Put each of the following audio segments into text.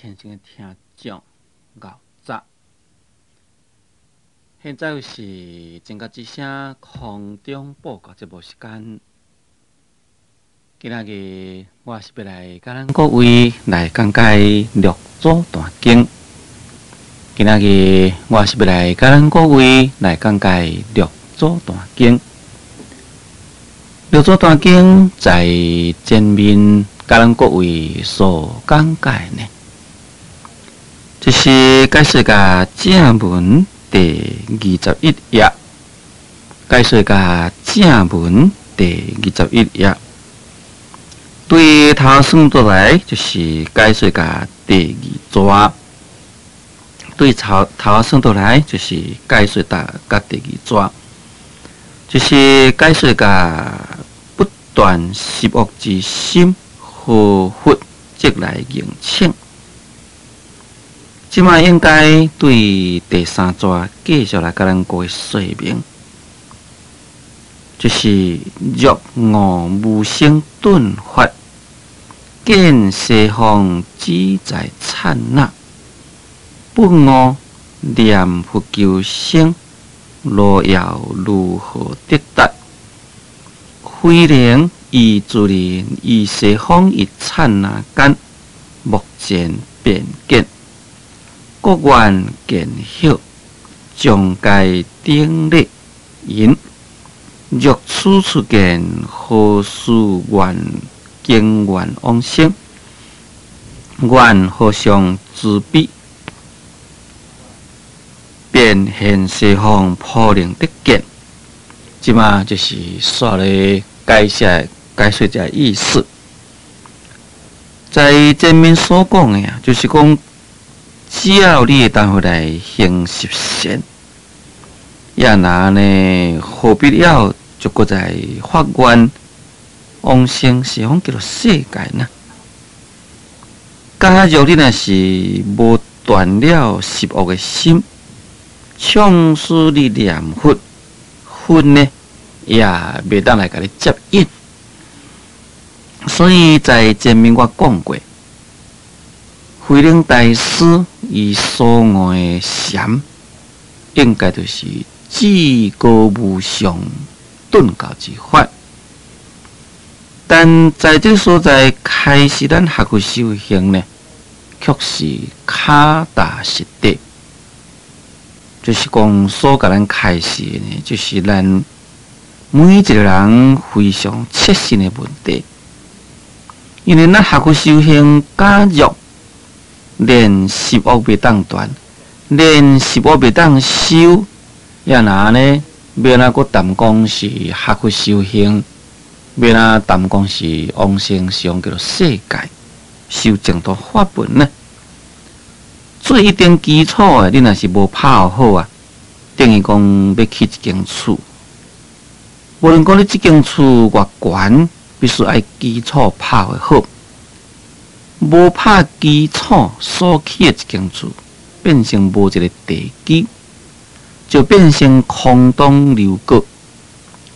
虔诚的听众熬早。现在又是正觉之声空中报告节目时间。今仔日我是要来甲咱各位来讲解《六祖坛经》。今仔日我是要来甲咱各位来讲解《六祖坛经》。《六祖坛经》在前面甲咱各位所讲解呢，就是解说甲正文第21页，解说甲正文第21页。对头算倒来，就是解说甲第2节；对头算倒来，就是解说甲第2节，就是解说甲不断习恶之心，何佛即来迎请。即摆应该对第3节继续来甲咱各位说明，就是若我无生顿发。见西方只在刹那，不悟念佛求生，路要如何得达？非能以自然以西方一刹那间，目前变见，各愿见晓，将该定力因。若此处见，何事愿？经愿往生，愿何相自比？变现西方普能得见。即嘛就是说咧解说这意思。在前面所讲的呀，就是讲，只要你会当回来行十善，也那呢，何必要就搁在发愿？往生西方叫做世界呢？假如你若是无断了十恶的心，像是你念佛，佛呢也袂当来甲你接引。所以在前面我讲过，慧能大师伊所悟的禅，应该就是至高无上顿教之法。但在这个所在开始，咱学佛修行呢，却是脚踏实地。就是讲所甲咱开始呢，就是咱每一个人非常切身的问题。因为咱学佛修行，假如连十恶袂当断，连十恶袂当修，也哪呢？要哪个谈讲是学佛修行？要哪谈讲是往生上叫做世界修净土法门呢？最一定基础的，你若是无拍好啊，等于讲要起一间厝，无论讲你这间厝偌悬，必须爱基础拍的好。无拍基础所起的一间厝，变成无一个地基，就变成空洞流果。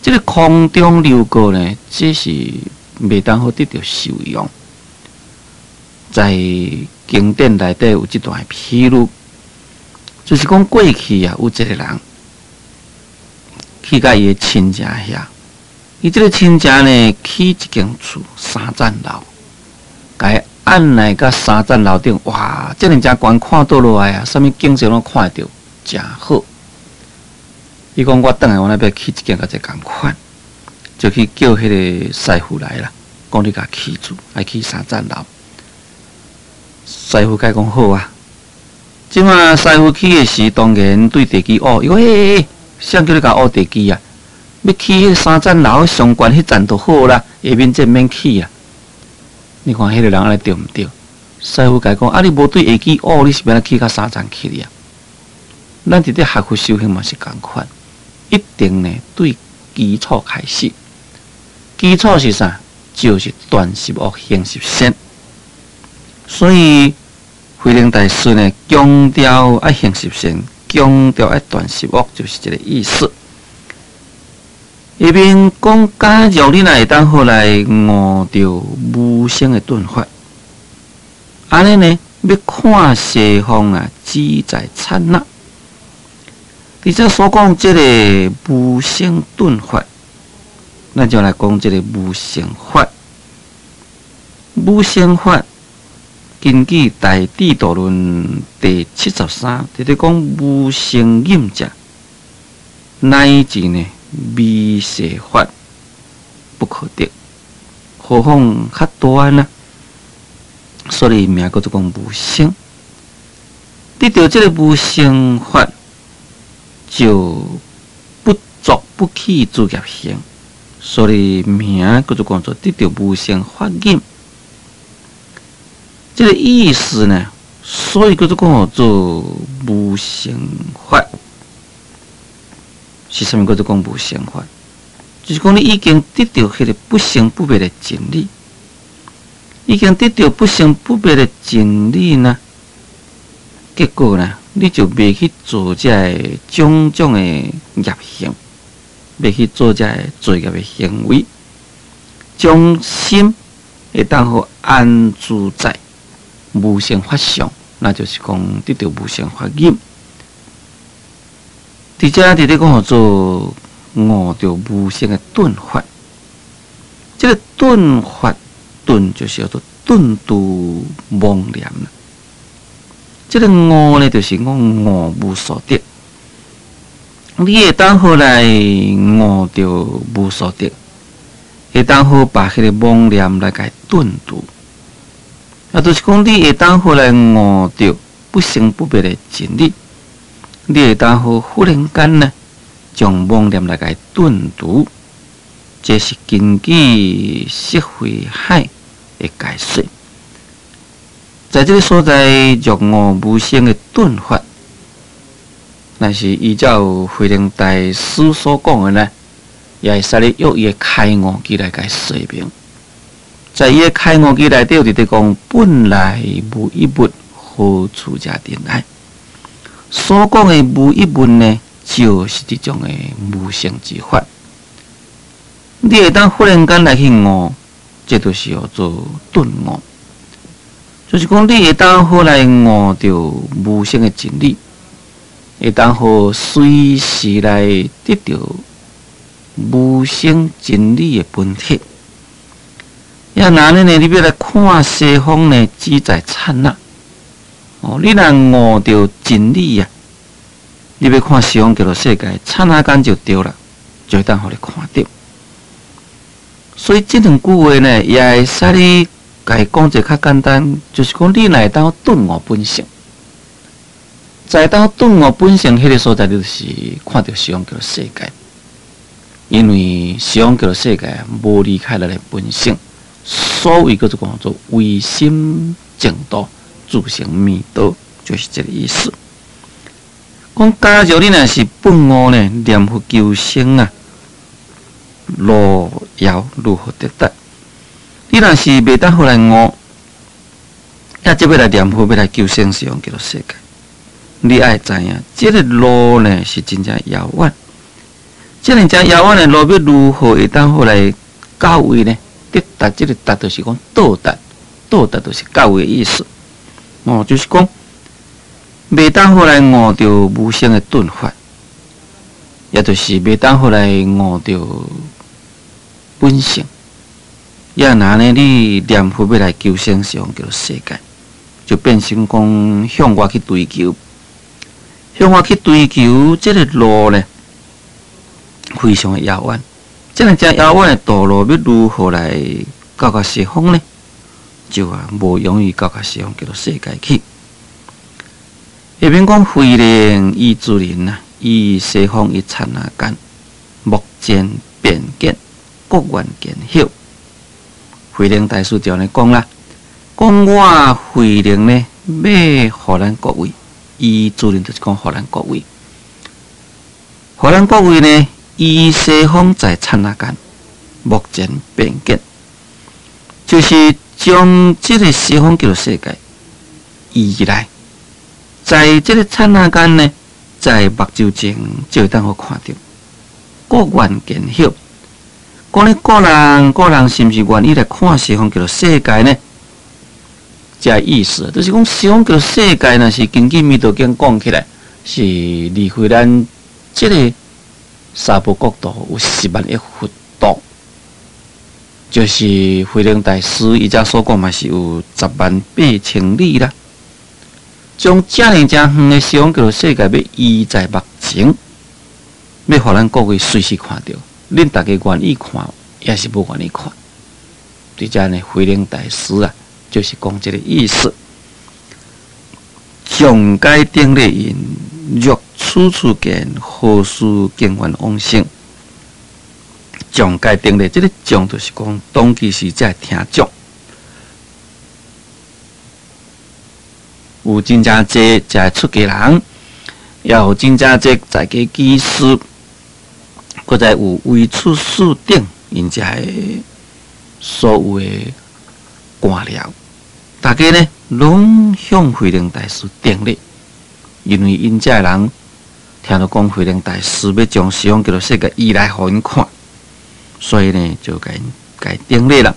这个空中流果呢，这是袂当好得到受用。在经典内底有这段披露，就是讲过去啊，有一个人去甲伊的亲戚遐，伊这个亲戚呢起一间厝3层楼，甲伊按来甲3层楼顶，哇，这尔正悬看倒落来啊，啥物景色拢看得到，真好。伊讲我等下我那边起一间甲这共款，就去叫迄个师傅来啦。讲你甲起厝，爱起3层楼。师傅甲讲好啊。即马师傅起的时，当然对地基伊讲嘿，谁叫你甲地基啊？要起迄3层楼上悬迄层就好啦，下面这免起啊。你看迄个人安尼对毋对？师傅甲讲啊，你无对下基你是要起到3层起哩啊？咱伫咧学佛修行嘛是共款。一定呢，对基础开始。基础是啥？就是断十恶，行十善。所以慧能大师呢，强调爱行十善，强调爱断十恶，就是这个意思。下面讲，假如你若会当好来悟到无生的顿法，安尼呢，要看西方啊，志在刹那。伫这所讲这个无生顿法，咱就来讲这个无生法。无生法根据《大智度论》第73，伫咧讲无生饮者，乃至呢未舍法不可得，何况较大呢？所以名叫做讲无生。得到这个无生法，就不作不起诸业行，所以名叫做讲做得到无生法忍。这个意思呢，所以叫做讲做无生法。是啥物叫做讲无生法？就是讲你已经得到迄个不生不灭的真理。已经得到不生不灭的真理呢，结果呢，你就袂去做这种种的业行，袂去做这罪业的行为，将心会当好安住在无生法上，那就是讲得到无生法忍。伫遮伫咧讲做悟着无生的顿法，这个顿法。顿就是叫做顿度妄念啦。这个悟呢，就是讲悟无所得。你会当好来悟着无所得，会当好把迄个妄念来甲顿度。啊，就是讲你会当好来悟着不生不灭的真理，你会当好忽然间呢，将妄念来甲顿度。这是根据释慧海的解说，在这个所在若悟无生的顿法，但是依照慧能大师所讲的呢，也会使你用伊的开悟机来解说明。在伊的开悟机内底，伫咧讲本来无一物，何处惹尘埃？所讲的无一物呢，就是这种的无生之法。你会当忽然间来去悟，这就是叫做顿悟，就是讲你会当好来悟到无生的真理，会当好随时来得到无生真理的本体。要哪呢？你要来看西方呢，志在刹那。哦，你若悟到真理啊，你要看西方叫做世界，刹那间就对了，就会当好你看到。所以这两句话呢，也会使你甲伊讲者较简单，就是讲你若会当顿悟本性，在当顿悟本性迄个所在，就是看到西方叫做世界，因为西方叫做世界无离开咱的本性，所谓叫做讲做唯心净土，自性弥道，就是这个意思。讲假如你若是本悟呢，念佛求生啊。路遥如何得达？你若是袂当好来悟，也即要来念佛，要来求生西方叫做世界。你爱知影，这个路呢是真正遥远。这个真遥远的路，要如何会当好来到位呢？得达这个达，就是讲到达，到达就是到位的意思。哦，就是讲袂当好来悟到无生的顿法，也就是袂当好来悟到。本性，也拿呢？你念佛要来求生西方叫做世界，就变成讲向外去追求，向外去追求，这个路呢，非常的遥远。这样真遥远的道路，要如何来到西方呢？就无容易到西方叫做世界去。下面讲慧能伊自人啊，伊西方一刹那间，目前变见。各愿见晓，慧能大师就安尼讲啦，讲我慧能呢，要互咱各位，伊自然就是讲互咱各位，互咱各位呢，伊西方在刹那间，目前变见，就是将这个西方叫做世界移来，在这个刹那间呢，在目睭前就会当好看到，各愿见晓。讲你个人是毋是愿意来看西方叫做世界呢？这意思，就是讲西方极乐世界呢，是根据弥陀经讲起来，是离开咱这个沙婆国度有10万亿佛度，就是慧能大师伊遮所讲嘛，是有108000里啦。将遮尔诚远的西方极乐世界要移在目前，要互咱各位随时看到，恁大家愿意看，也是无愿意看。对遮呢，慧能大师啊，就是讲这个意思。上界定力因，若处处见，何事见愿往生？上界定力，这个上就是讲，当其时才听讲。有真正济才出家人，也有真正济在家居士，搁再有为处事等，因才会所有的官僚，大家呢拢向慧能大师顶礼，因为因遮人听到讲慧能大师要将西方极乐世界移来互因看，所以呢就甲因顶礼啦。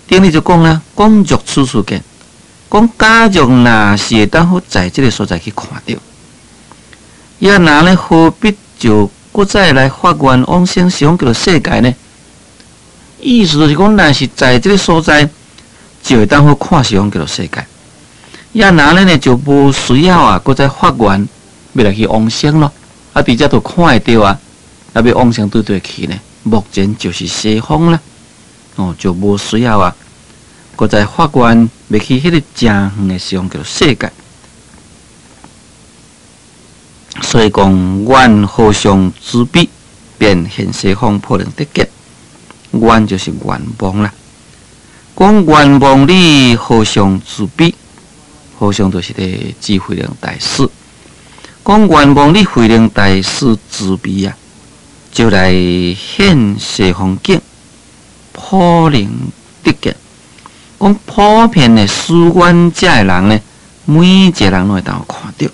顶礼就讲啦，讲若处处见。讲假若若是会当好在这个所在去看到，也若呢何必就搁再来发愿往生西方极乐世界呢？意思就是讲，若是在这个所在，就会当好看西方极乐世界。也若呢就无需要啊，搁再发愿要来去往生咯。啊，伫遮都看会到啊，啊要往生对去呢？目前就是西方啦，哦，就无需要啊。搁再发愿要去迄个诚远的西方极乐世界，所以讲愿何相之彼，便现西方破能得见。愿就是愿望啦。讲愿望你何相之彼，何相就是个智慧能大师。讲愿望你慧能大师之彼啊，就来现西方境，破能得见。讲普遍的思愿者的人呢，每一个人拢会当有看到。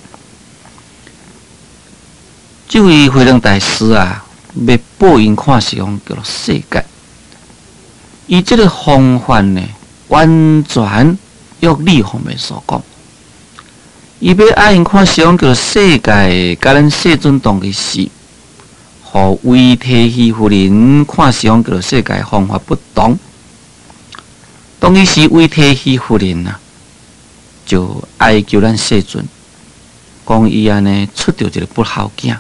这位慧能大师啊，要报因看西方极乐世界，伊这个方法呢，完全约理方面所讲。伊要爱因看西方极乐世界，甲咱世尊当其时，和维提希夫人看西方极乐世界方法不同。当其时，维提希夫人啊，就哀求咱世尊，讲伊安尼出着一个不孝囝，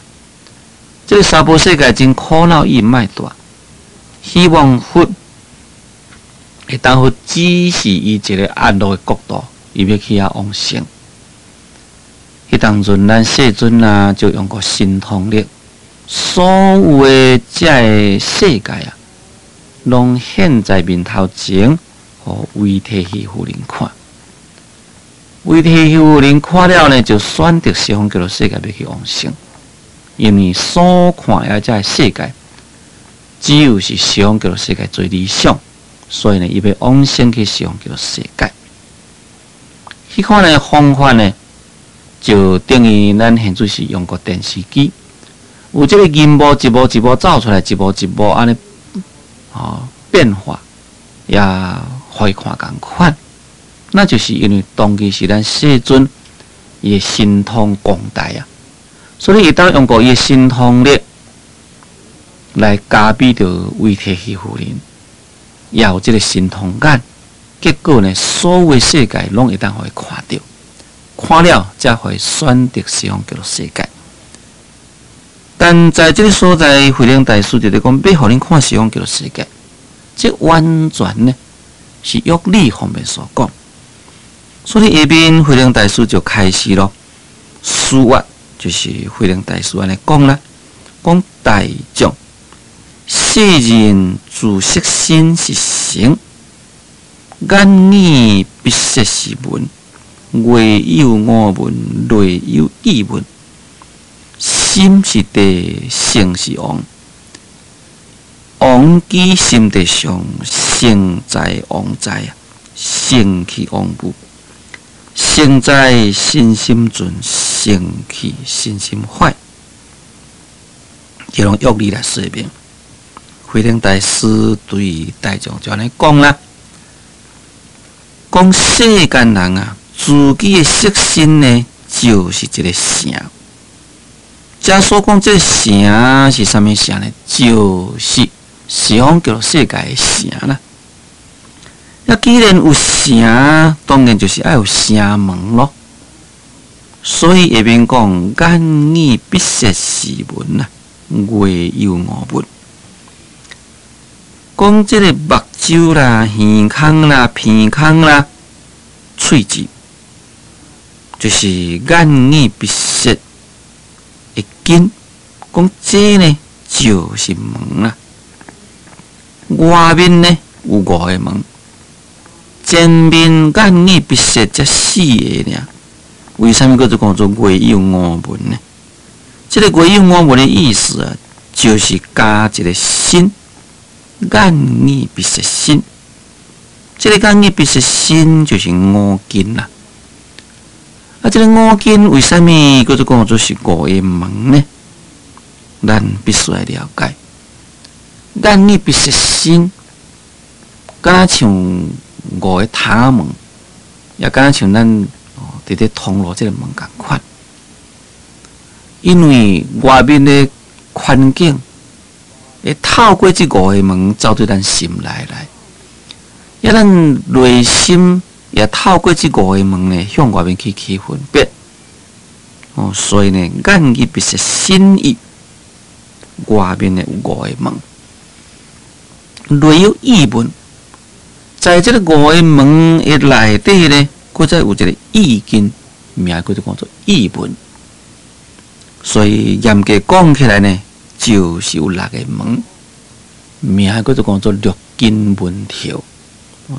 这个娑婆世界真苦恼，伊卖大，希望佛会当好指示伊一个安乐的国度，伊要去遐往生。迄当阵，咱世尊啊，就用个神通力，所有的这个世界啊，拢现在面头前。互维提希夫人看，维提希夫人看了呢，就选择西方极乐世界要去往生，因为所看遐只世界，只有是西方极乐世界最理想，所以呢，伊要往生去西方极乐世界。迄款的方法呢，就等于咱现在是用个电视机，有这个音幕一幕一幕走出来，一幕一幕安尼变化，也互伊看共款，那就是因为当其时咱世尊伊的神通广大啊，所以伊当用过伊的神通力来加比着维提希夫人，也有这个神通眼，结果呢，所有的世界拢会当互伊看到，看了才会选择西方极乐世界。但在这个所在，慧能大师就讲，要互恁看西方极乐世界，这完全呢。是约理方面所讲，所以下边慧能大师就开始咯。书法就是慧能大师安尼讲啦，讲大众世人自识心是成，眼耳鼻舌是闻，外有我闻，内有意闻，心是地，性是王。王基心地上，性在王在啊，性去王不，性在心心存，性去心心坏。这种约理来说明，慧能大师对大众就安尼讲啦，讲世间人啊，自己的色身呢，就是一个城。假所讲这个城是啥物城呢？就是西方叫做世界的城啦。既然有城，当然就是要有城门咯。所以下面讲眼耳鼻舌识闻啊，外有五闻。讲这个目睭啦、耳孔啦、鼻孔啦、喙舌，就是眼耳鼻舌的根。讲这呢就是门啦。外面呢有五个门，前面眼耳鼻舌才四个尔。为什么叫做讲做外有五闻呢？这个外有五闻的意思啊，就是加一个心，眼耳鼻舌心。这个眼耳鼻舌心就是五根啦。这个五根为什么叫做讲做是五个门呢？咱必须来了解。眼耳鼻舌心，敢若像五个塔门，也敢若像咱伫咧通路这个门共款。因为外面的环境会透过这五个门走对咱心内来，也咱内心也透过这五个门呢向外面去分别。所以呢，眼耳鼻舌心意，外面的有五个门。内有意闻，在这个五个门的内底呢，搁再有一个意根，名叫做讲做意闻。所以严格讲起来呢，就是有六个门，名叫做讲做六根门条，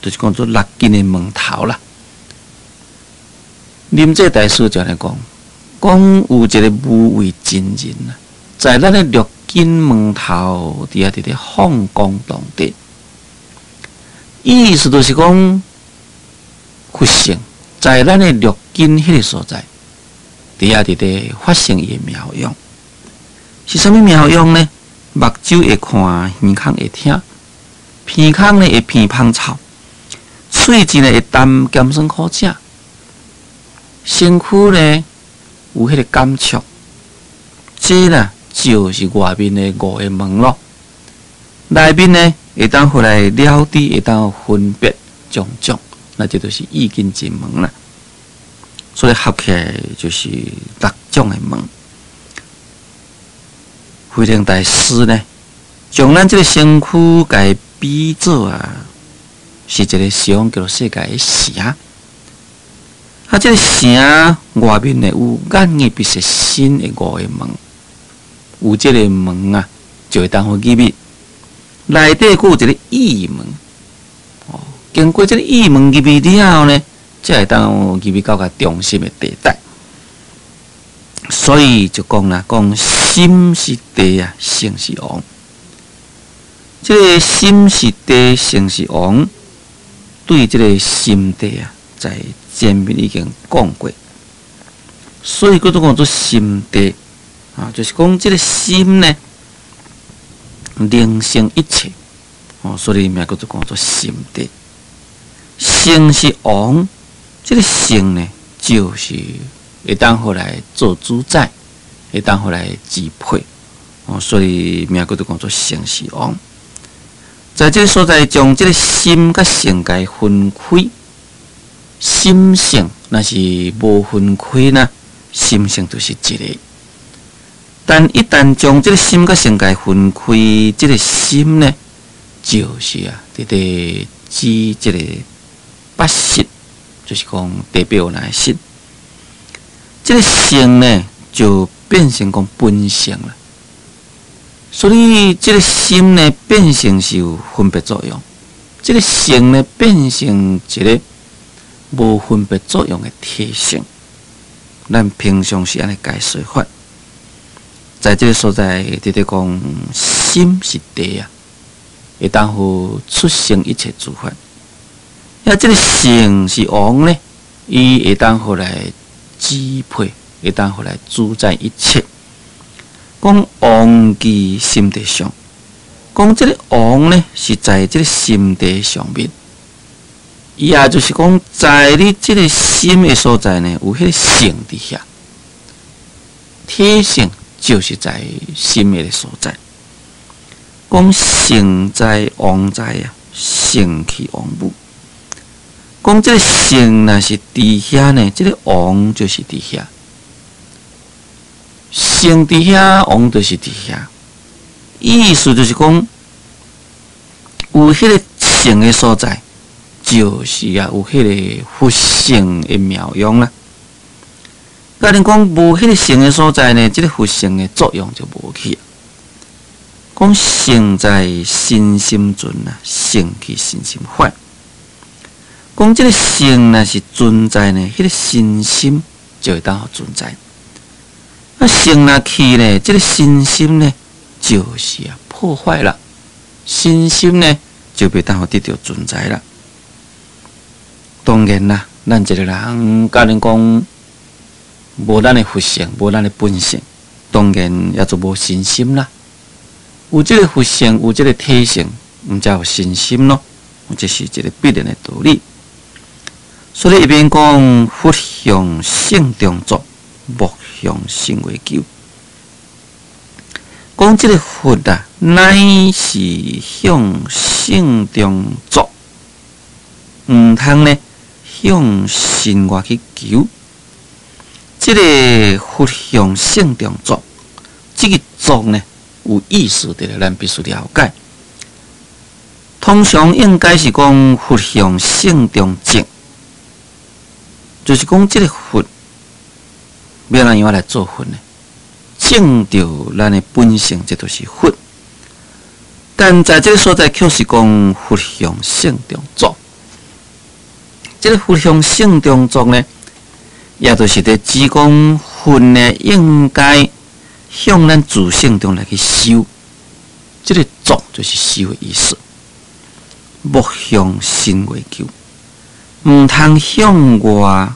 就是讲做六根的门头啦。临济大师就来讲有一个无为真人啊，在咱的六根门头伫咧放光当中，意思就是讲，佛性在咱的六根迄个所在，伫咧发生伊的妙用。是啥物妙用呢？目睭会看，耳孔会听，鼻孔呢会闻芳草，喙舌呢会谈咸酸苦涩，身躯呢有迄个感触，这呢就是外面的五个门咯。内面呢会当回来了知，会当分别种种，那这就是意根之门啦。所以合起来就是六种的门。慧能大师呢，将咱这个身躯给比作啊，是一个西方叫做世界的城。这个城外面呢有眼耳鼻舌身的五个门，有这个门啊，就会当好入去。内底佫有一个意门，经过这个意门入去了后呢，才会当入去到个中心的地带。所以就讲啦，讲心是地啊，性是王。这个心是地，性是王，对这个心地啊，在前面已经讲过。所以叫做讲做心地啊，就是讲这个心呢，凝成一切。所以名叫做讲做心地。性是王，这个性呢，就是会当互来做主宰，会当互来支配。所以名叫做讲做性是王。在这个所在，将这个心甲性界分开。心性若是无分开呢，心性就是一个。但一旦将这个心甲性界分开，这个心呢，就是啊，指这个八识，就是讲代表哪识。这个性呢，就变成讲本性了。所以这个心呢，变成是有分别作用；这个性呢，变成一个无分别作用的体性。咱平常是安尼解说法，在这个所在，直直讲心是地啊，会当互出生一切诸法。这个性是王呢，伊会当互来支配，会当互来主宰一切。讲王伫心地上，讲这个王呢是在这个心地上面。也就是讲，在你这个心的所在呢，有迄个性伫遐，体性就是在心的所在。讲性在王在啊，性去王母。讲这个性若是伫遐呢，这个王就是伫遐。性伫遐，王就是伫遐。意思就是讲，有迄个性的所在。就是啊，有迄个佛性的妙用啦。甲恁讲无迄个性的所在呢，即个佛性的作用就无去。讲性在心心存啊，性去心心坏。讲即个性若是存在呢，迄个心心就会当好存在。啊，性若去呢，即个心心呢，就是啊破坏了，心心呢就袂当好得到存在了。当然啦，咱一个人，甲恁讲无咱的佛性，无咱的本性，当然也就无信心啦。有这个佛性，有这个体性，毋才有信心咯。这是一个必然的道理。所以一边讲佛向性中作，木向性为求。讲这个佛啊，乃是向性中作，毋通呢？向心外去求，这个佛向性中作，这个作呢有意思的，咱必须了解。通常应该是讲佛向性中正，就是讲这个佛要怎样来做佛呢？正着咱的本性，这就是佛。但在这个所在，却是讲佛向性中作。这个佛向性中作呢，也就是在指讲佛呢，应该向咱自性中来去修。这个作就是修的意思。莫向心为求，毋通向外，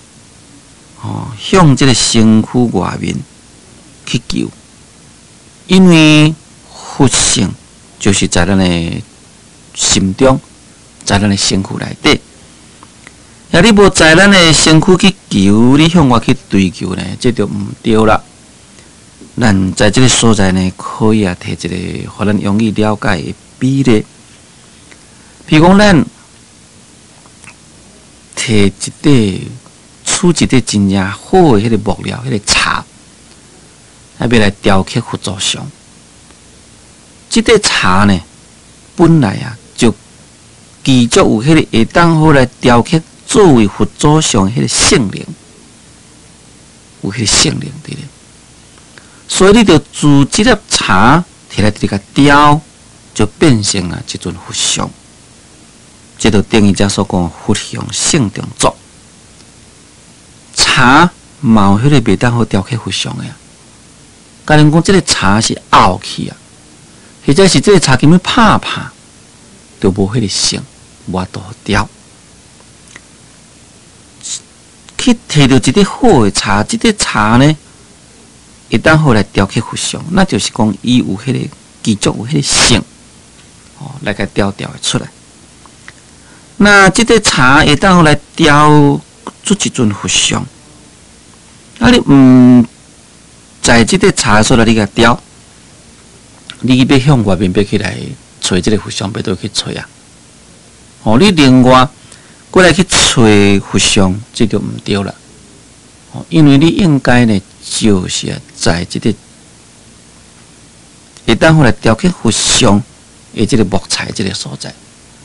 向这个身躯外面去求，因为佛性就是在咱的心中，在咱的身躯内底。也你无在咱的身躯去求，你向外去追求呢，这就毋对啦。咱在这个所在呢，可以提一个互咱容易了解的比例。譬如讲，咱摕一块取一块真正好的迄个木料，迄个茶，要来雕刻佛祖像。这块茶呢，本来啊就具足有迄个会当好来雕刻。作为佛祖上迄个性灵，有迄个性灵伫咧，所以你就自这粒茶摕来伫个雕，就变成了一尊佛像。这就等于遮所讲佛向性中作。茶嘛有迄个袂当好雕刻佛像的啊。甲恁讲，这个茶是拗去啊，或者是这个茶根本拍拍，就无迄个性，无法度雕。去摕到一块好的茶，这块茶呢，会当好来雕刻佛像，那就是讲伊有迄个具足有迄个性，来甲雕的出来。那这块茶会当好来雕出一尊佛像，啊你在这块茶所来你甲雕，你要向外面要去来找这个佛像，要倒去找啊？你另外。过来去找佛像，这就毋对了。因为你应该呢，就是在这个会当好来雕刻佛像的这个木材这个所在，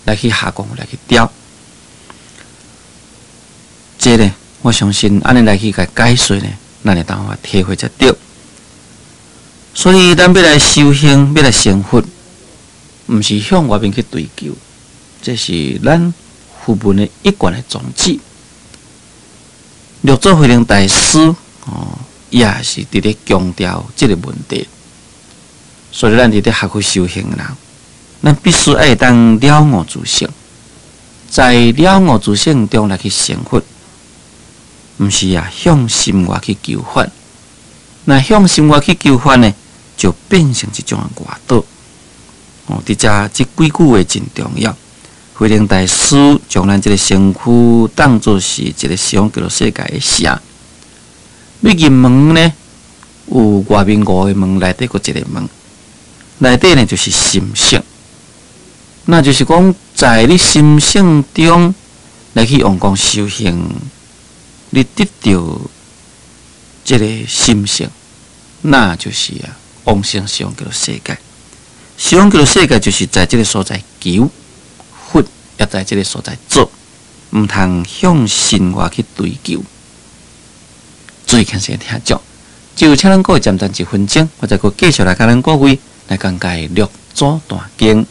来去下工来去雕。这呢，我相信安尼来去甲解说呢，咱会当法体会才对。所以咱要来修行，要来成佛，毋是向外面去追求，这是咱。佛门的一贯的宗旨，六祖慧能大师也是伫咧强调这个问题。所以咱伫咧学佛修行人，咱必须爱当了悟自性，在了悟自性中来去成佛，毋是啊向心外去求法。那向心外去求法呢，就变成一种外道。伫遮这几句话真重要。慧能大师将咱这个身躯当作是一个西方极乐世界的城。要入门呢，有外面5个门，内底佫一个门。内底呢就是心性，那就是讲在你心性中来去用功修行，你得到这个心性，那就是往生西方极乐世界。西方极乐世界就是在这个所在求。佛也在这个所在做，唔通向神话去追求。最近先听讲，就请咱各位暂暂1分钟，我再继续来甲咱各位来讲解《六祖坛经》。